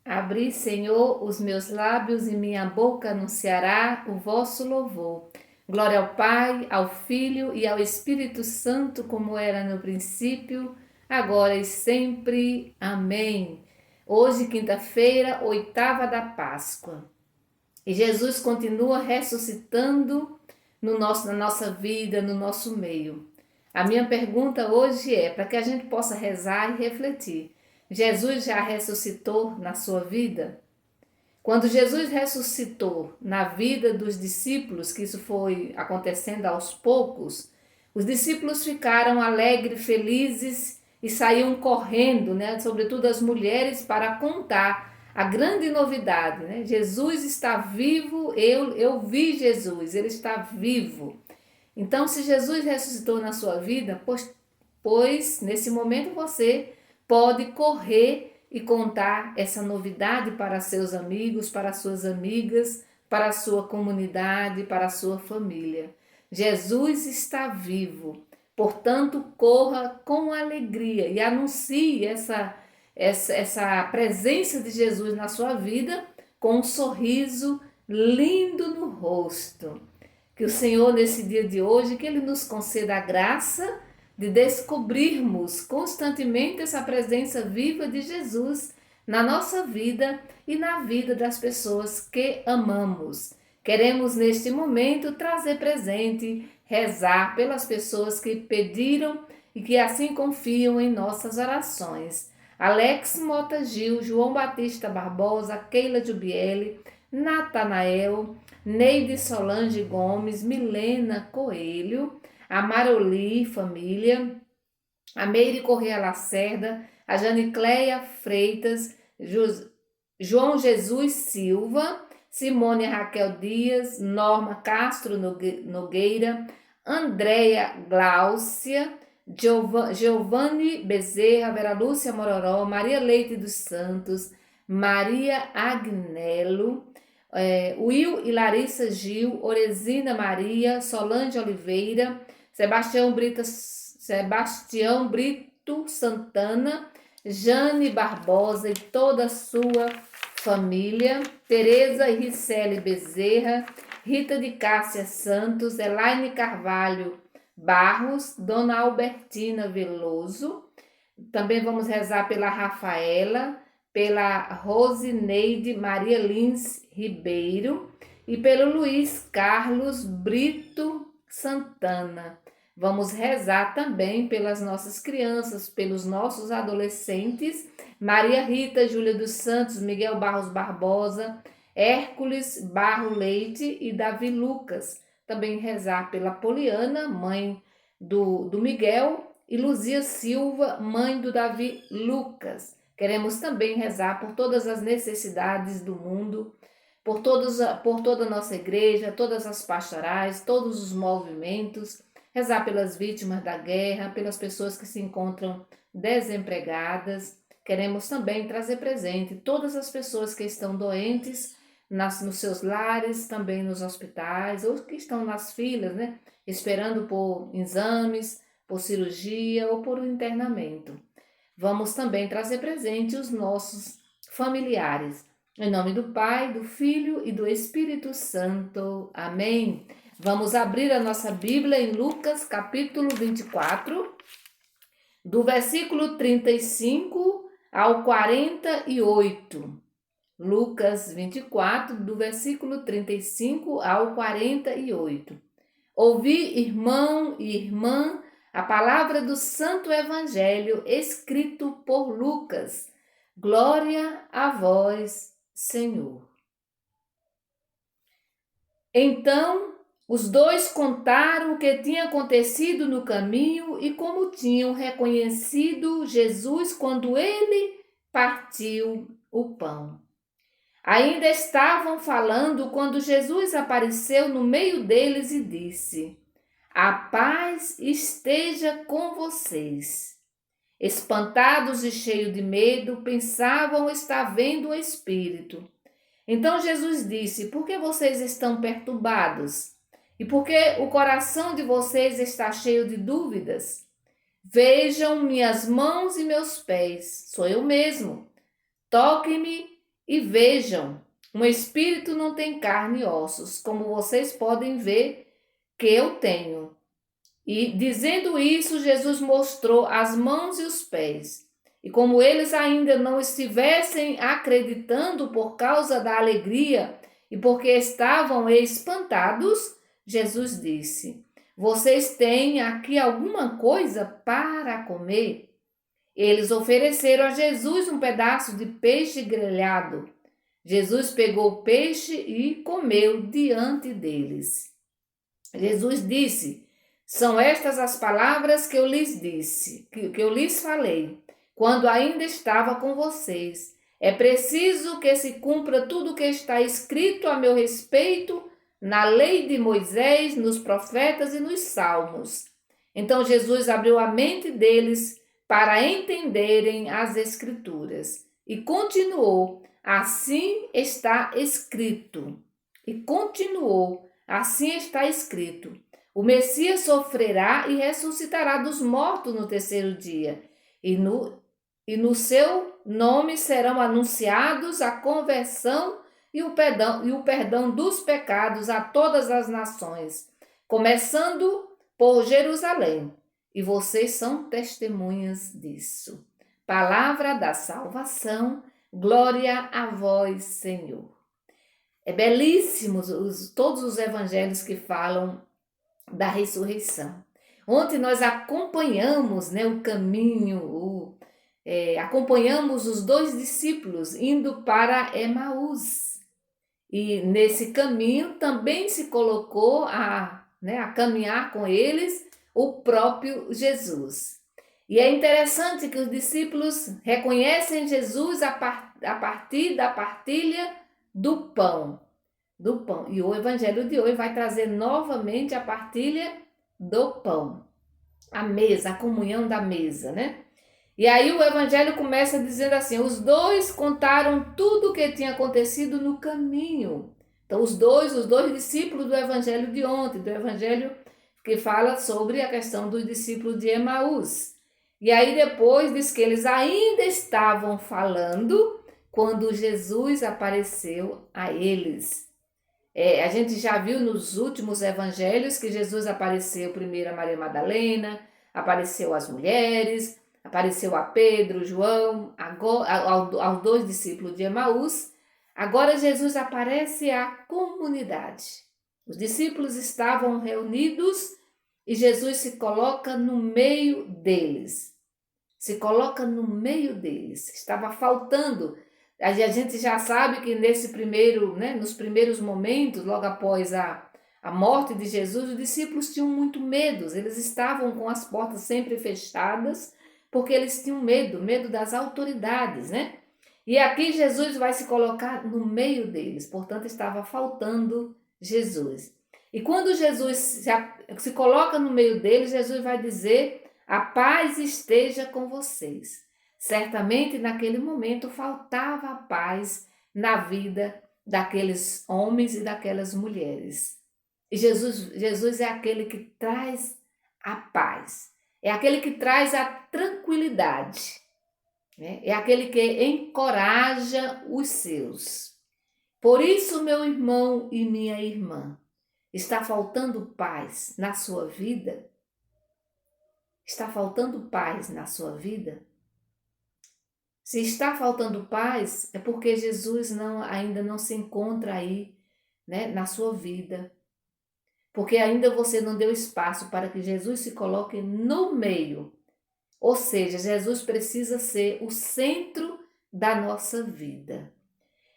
Abri, Senhor, os meus lábios e minha boca anunciará o vosso louvor. Glória ao Pai, ao Filho e ao Espírito Santo, como era no princípio, agora e sempre. Amém. Hoje, quinta-feira, oitava da Páscoa. E Jesus continua ressuscitando na nossa vida, no nosso meio. A minha pergunta hoje é para que a gente possa rezar e refletir. Jesus já ressuscitou na sua vida? Quando Jesus ressuscitou na vida dos discípulos, que isso foi acontecendo aos poucos, os discípulos ficaram alegres, felizes e saíam correndo, né? Sobretudo as mulheres, para contar a grande novidade, né? Jesus está vivo, eu vi Jesus, ele está vivo. Então, se Jesus ressuscitou na sua vida, pois nesse momento você pode correr e contar essa novidade para seus amigos, para suas amigas, para a sua comunidade, para a sua família. Jesus está vivo, portanto, corra com alegria e anuncie essa presença de Jesus na sua vida com um sorriso lindo no rosto. Que o Senhor, nesse dia de hoje, que Ele nos conceda a graça de descobrirmos constantemente essa presença viva de Jesus na nossa vida e na vida das pessoas que amamos. Queremos, neste momento, trazer presente, rezar pelas pessoas que pediram e que assim confiam em nossas orações. Alex Mota Gil, João Batista Barbosa, Keila Jubiele, Natanael, Neide Solange Gomes, Milena Coelho, a Maroli família, a Meire Corrêa Lacerda, a Janicleia Freitas, João Jesus Silva, Simone Raquel Dias, Norma Castro Nogueira, Andréia Gláucia, Giovanni Bezerra, Vera Lúcia Mororó, Maria Leite dos Santos, Maria Agnello, Will e Larissa Gil, Oresina Maria, Solange Oliveira, Sebastião Brito Santana, Jane Barbosa e toda a sua família, Tereza e Ricelli Bezerra, Rita de Cássia Santos, Elaine Carvalho Barros, Dona Albertina Veloso. Também vamos rezar pela Rafaela, pela Rosineide Maria Lins Ribeiro e pelo Luiz Carlos Brito Santana. Vamos rezar também pelas nossas crianças, pelos nossos adolescentes, Maria Rita Júlia dos Santos, Miguel Barros Barbosa, Hércules Barro Leite e Davi Lucas. Também rezar pela Poliana, mãe do Miguel, e Luzia Silva, mãe do Davi Lucas. Queremos também rezar por todas as necessidades do mundo, por toda a nossa igreja, todas as pastorais, todos os movimentos, rezar pelas vítimas da guerra, pelas pessoas que se encontram desempregadas. Queremos também trazer presente todas as pessoas que estão doentes nos seus lares, também nos hospitais, ou que estão nas filas, né, esperando por exames, por cirurgia ou por internamento. Vamos também trazer presente os nossos familiares. Em nome do Pai, do Filho e do Espírito Santo. Amém. Vamos abrir a nossa Bíblia em Lucas, capítulo 24, do versículo 35 ao 48. Lucas 24, do versículo 35 ao 48. Ouvi, irmão e irmã, a palavra do Santo Evangelho escrito por Lucas. Glória a vós, Senhor. Então, os dois contaram o que tinha acontecido no caminho e como tinham reconhecido Jesus quando ele partiu o pão. Ainda estavam falando quando Jesus apareceu no meio deles e disse: A paz esteja com vocês. Espantados e cheios de medo, pensavam estar vendo um espírito. Então Jesus disse: Por que vocês estão perturbados? E por que o coração de vocês está cheio de dúvidas? Vejam minhas mãos e meus pés, sou eu mesmo. Toquem-me e vejam, um espírito não tem carne e ossos, como vocês podem ver que eu tenho. E dizendo isso, Jesus mostrou as mãos e os pés. E como eles ainda não estivessem acreditando por causa da alegria e porque estavam espantados, Jesus disse: Vocês têm aqui alguma coisa para comer? Eles ofereceram a Jesus um pedaço de peixe grelhado. Jesus pegou o peixe e comeu diante deles. Jesus disse: São estas as palavras que eu lhes disse, que eu lhes falei, quando ainda estava com vocês. É preciso que se cumpra tudo o que está escrito a meu respeito na lei de Moisés, nos profetas e nos salmos. Então Jesus abriu a mente deles para entenderem as Escrituras e continuou: Assim está escrito. E continuou: Assim está escrito: O Messias sofrerá e ressuscitará dos mortos no terceiro dia, e no seu nome serão anunciados a conversão e o perdão dos pecados a todas as nações, começando por Jerusalém. E vocês são testemunhas disso. Palavra da salvação, glória a vós, Senhor. É belíssimos todos os evangelhos que falam da ressurreição. Ontem nós acompanhamos, né, o caminho, acompanhamos os dois discípulos indo para Emaús. E nesse caminho também se colocou a caminhar com eles o próprio Jesus. E é interessante que os discípulos reconhecem Jesus a partir da partilha do pão. E o evangelho de hoje vai trazer novamente a partilha do pão. A mesa, a comunhão da mesa, né? E aí o evangelho começa dizendo assim: os dois contaram tudo o que tinha acontecido no caminho. Então os dois discípulos do evangelho de ontem, do evangelho que fala sobre a questão dos discípulos de Emaús. E aí depois diz que eles ainda estavam falando quando Jesus apareceu a eles. A gente já viu nos últimos evangelhos que Jesus apareceu primeiro a Maria Madalena, apareceu às mulheres, apareceu a Pedro, João, aos dois discípulos de Emaús. Agora Jesus aparece à comunidade. Os discípulos estavam reunidos e Jesus se coloca no meio deles. Se coloca no meio deles. Estava faltando. A gente já sabe que nos primeiros momentos, logo após a morte de Jesus, os discípulos tinham muito medo. Eles estavam com as portas sempre fechadas, porque eles tinham medo das autoridades, né? E aqui Jesus vai se colocar no meio deles, portanto estava faltando Jesus. E quando Jesus se coloca no meio deles, Jesus vai dizer: a paz esteja com vocês. Certamente naquele momento faltava a paz na vida daqueles homens e daquelas mulheres. E Jesus é aquele que traz a paz, é aquele que traz a tranquilidade, né? É aquele que encoraja os seus. Por isso, meu irmão e minha irmã, está faltando paz na sua vida? Está faltando paz na sua vida? Se está faltando paz, é porque Jesus ainda não se encontra aí, né, na sua vida. Porque ainda você não deu espaço para que Jesus se coloque no meio. Ou seja, Jesus precisa ser o centro da nossa vida.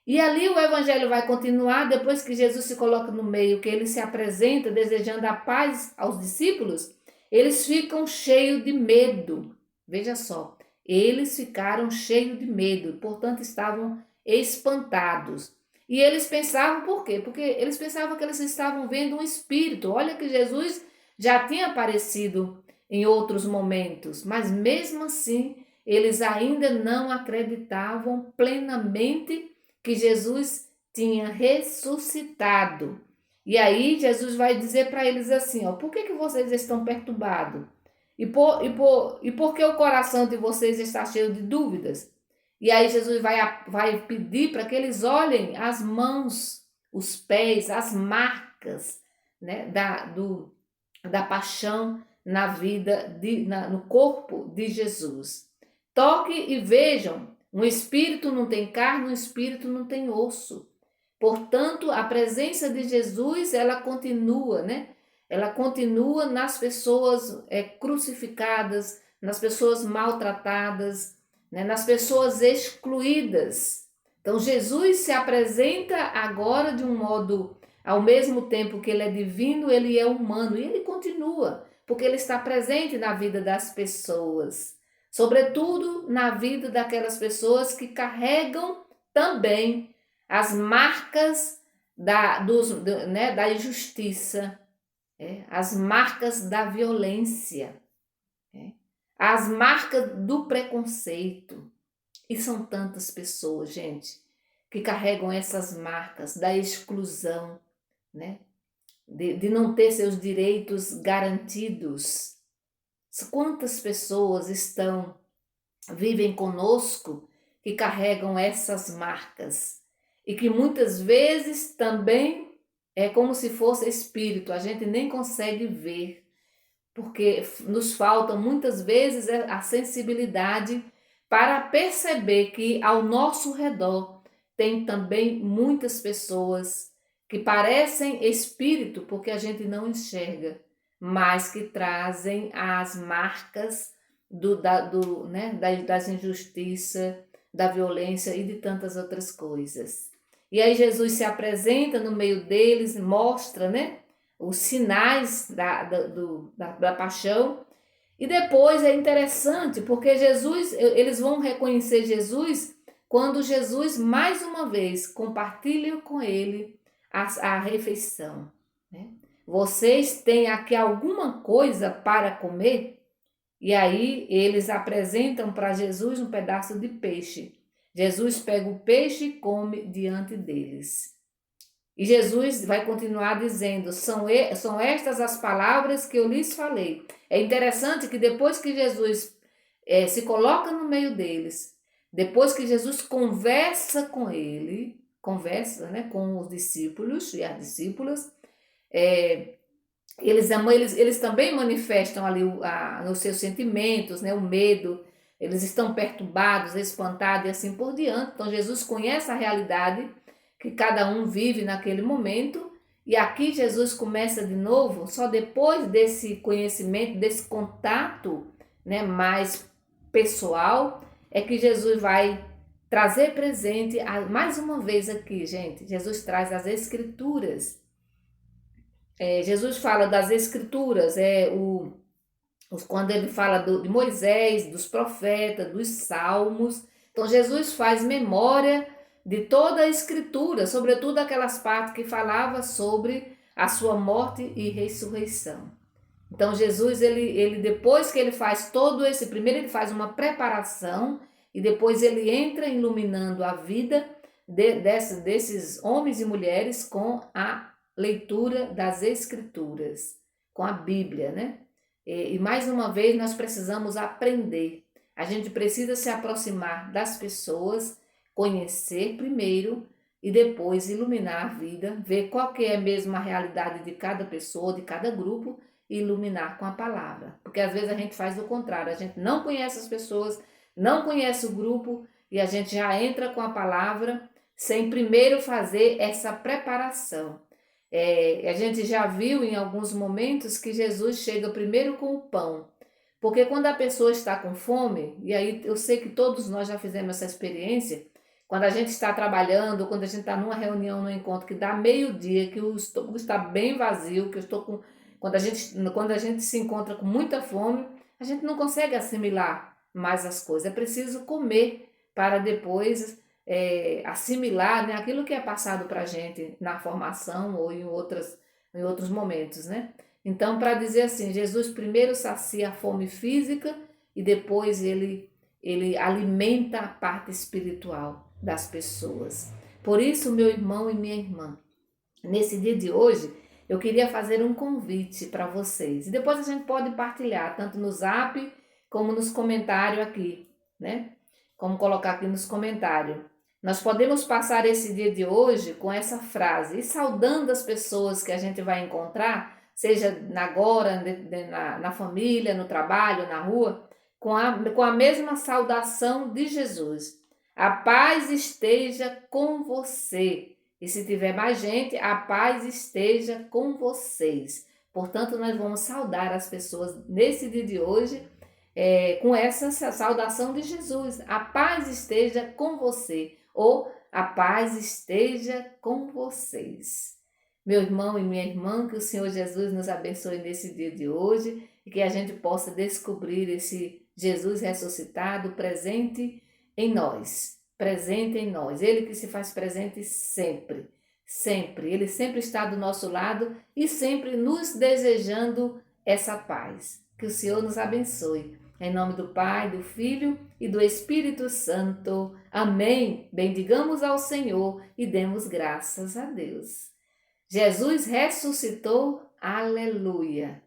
E ali o evangelho vai continuar, depois que Jesus se coloca no meio, que ele se apresenta desejando a paz aos discípulos, eles ficam cheios de medo. Veja só. Eles ficaram cheios de medo, portanto estavam espantados. E eles pensavam por quê? Porque eles pensavam que eles estavam vendo um espírito. Olha que Jesus já tinha aparecido em outros momentos, mas mesmo assim eles ainda não acreditavam plenamente que Jesus tinha ressuscitado. E aí Jesus vai dizer para eles assim, por que vocês estão perturbados? E por que o coração de vocês está cheio de dúvidas? E aí Jesus vai pedir para que eles olhem as mãos, os pés, as marcas, né, da paixão na vida, no corpo de Jesus. Toque e vejam, um espírito não tem carne, um espírito não tem osso. Portanto, a presença de Jesus, ela continua, né? Ela continua nas pessoas crucificadas, nas pessoas maltratadas, né? Nas pessoas excluídas. Então, Jesus se apresenta agora de um modo, ao mesmo tempo que ele é divino, ele é humano, e ele continua, porque ele está presente na vida das pessoas, sobretudo na vida daquelas pessoas que carregam também as marcas da injustiça, as marcas da violência, as marcas do preconceito. E são tantas pessoas, gente, que carregam essas marcas da exclusão, né? De não ter seus direitos garantidos. Quantas pessoas vivem conosco que carregam essas marcas e que muitas vezes também é como se fosse espírito, a gente nem consegue ver, porque nos falta muitas vezes a sensibilidade para perceber que ao nosso redor tem também muitas pessoas que parecem espírito, porque a gente não enxerga, mas que trazem as marcas das injustiças, da violência e de tantas outras coisas. E aí Jesus se apresenta no meio deles, mostra, né, os sinais da paixão. E depois é interessante, porque eles vão reconhecer Jesus quando Jesus, mais uma vez, compartilha com ele a refeição, né? Vocês têm aqui alguma coisa para comer? E aí eles apresentam para Jesus um pedaço de peixe. Jesus pega o peixe e come diante deles. E Jesus vai continuar dizendo, são estas as palavras que eu lhes falei. É interessante que depois que Jesus se coloca no meio deles, depois que Jesus conversa com ele, né, com os discípulos e as discípulas, eles também manifestam ali os seus sentimentos, né, o medo, eles estão perturbados, espantados e assim por diante. Então Jesus conhece a realidade que cada um vive naquele momento, e aqui Jesus começa de novo, só depois desse conhecimento, desse contato, né, mais pessoal, é que Jesus vai trazer presente, mais uma vez aqui, gente, Jesus traz as Escrituras. Jesus fala das Escrituras, quando ele fala de Moisés, dos profetas, dos salmos. Então Jesus faz memória de toda a Escritura, sobretudo aquelas partes que falava sobre a sua morte e ressurreição. Então Jesus, ele depois que ele faz primeiro ele faz uma preparação e depois ele entra iluminando a vida desses homens e mulheres com a leitura das Escrituras, com a Bíblia, né? E mais uma vez nós precisamos aprender. A gente precisa se aproximar das pessoas, conhecer primeiro e depois iluminar a vida, ver qual que é mesmo a realidade de cada pessoa, de cada grupo, e iluminar com a palavra. Porque às vezes a gente faz o contrário, a gente não conhece as pessoas, não conhece o grupo e a gente já entra com a palavra sem primeiro fazer essa preparação. A gente já viu em alguns momentos que Jesus chega primeiro com o pão, porque quando a pessoa está com fome, e aí eu sei que todos nós já fizemos essa experiência, quando a gente está trabalhando, quando a gente está numa reunião, num encontro que dá meio-dia, que o estômago está bem vazio, que eu estou com... Quando a gente se encontra com muita fome, a gente não consegue assimilar mais as coisas. É preciso comer para depois assimilar, né, aquilo que é passado para a gente na formação ou em outros momentos, né? Então, para dizer assim, Jesus primeiro sacia a fome física e depois ele alimenta a parte espiritual das pessoas. Por isso, meu irmão e minha irmã, nesse dia de hoje, eu queria fazer um convite para vocês. E depois a gente pode partilhar, tanto no Zap como nos comentários aqui, né? como colocar aqui nos comentários. Nós podemos passar esse dia de hoje com essa frase e saudando as pessoas que a gente vai encontrar, seja agora, na família, no trabalho, na rua, com a mesma saudação de Jesus. A paz esteja com você. E se tiver mais gente, a paz esteja com vocês. Portanto, nós vamos saudar as pessoas nesse dia de hoje com essa saudação de Jesus. A paz esteja com você, ou a paz esteja com vocês. Meu irmão e minha irmã, que o Senhor Jesus nos abençoe nesse dia de hoje e que a gente possa descobrir esse Jesus ressuscitado presente em nós. Presente em nós. Ele que se faz presente sempre. Sempre. Ele sempre está do nosso lado e sempre nos desejando essa paz. Que o Senhor nos abençoe. Em nome do Pai, do Filho e do Espírito Santo. Amém. Bendigamos ao Senhor e demos graças a Deus. Jesus ressuscitou. Aleluia.